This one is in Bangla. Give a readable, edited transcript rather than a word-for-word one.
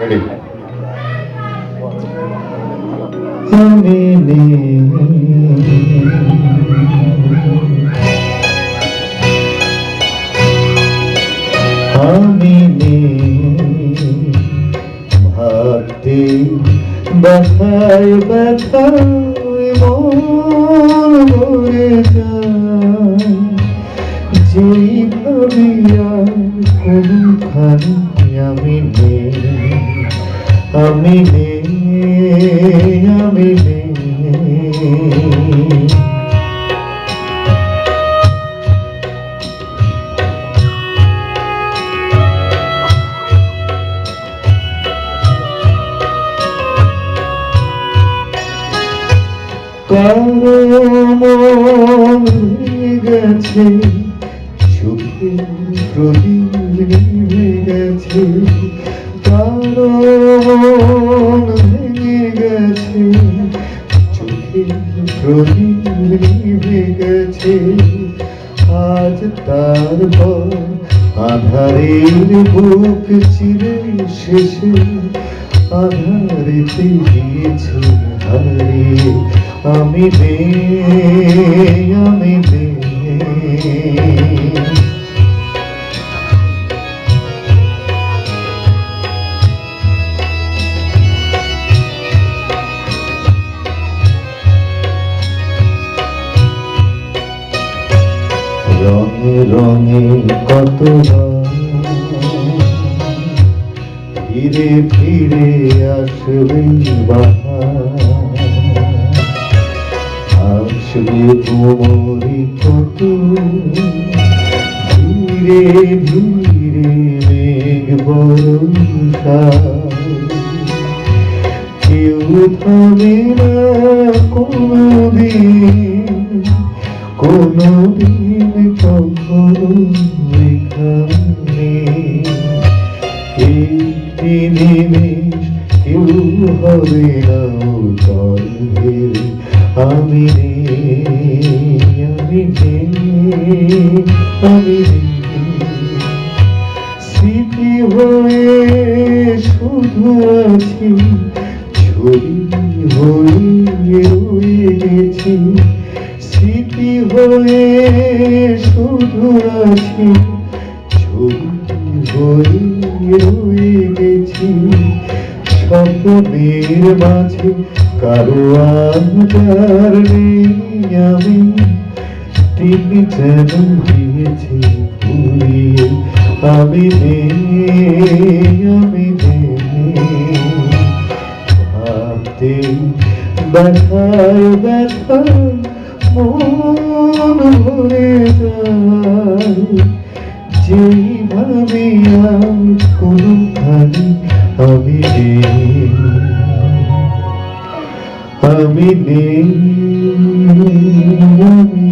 রেডি? আমি নেই, আমি নেই, ভাবতে ব্যথায় ব্যথায় মন ভরে যায়, যেই ভাবি আর কোনখানে আমি নেই, আমি নেই, আমি নেই। কারো মন গেছে, সুখের প্রদীপ নিভে গেছে, কারো মন ভেঙে গেছে, চোখের প্রদীপ নিভে গেছে। আজ তারপর আধারের বুক চিরে শেষে আধারেতে গিয়েছে হারিয়ে, আমি নেই, আমি নেই। রঙে রঙে কতবার ফিরে ফিরে আসবে বাহার, আসবে তোমারই কত ধীরে ধীরে মেঘ বর্ষায়, কেউ থামে না কোনদিন, কোনদিন কখনো এখানে। একটি নিমেষ কেউ হবে না উতলের, আমি নেই, আমি নেই, আমি নেই। স্মৃতি হয়ে শুধু আছি, ছবি হয়ে রয়ে গেছি, স্মৃতি হয়ে শুধু আছি, ছবি হয়ে রয়ে গেছি। স্বপ্নের মাঝে কারো আধার নেই, আমি তিনি যেন দিয়েছি পুড়িয়ে, আমি নেই, আমি নেই। ভাবতে ব্যথায় ব্যথায় মন ভরে যায়, যেই ভাবি আর কোনখানে আমি নেই, আমি নেই, আমি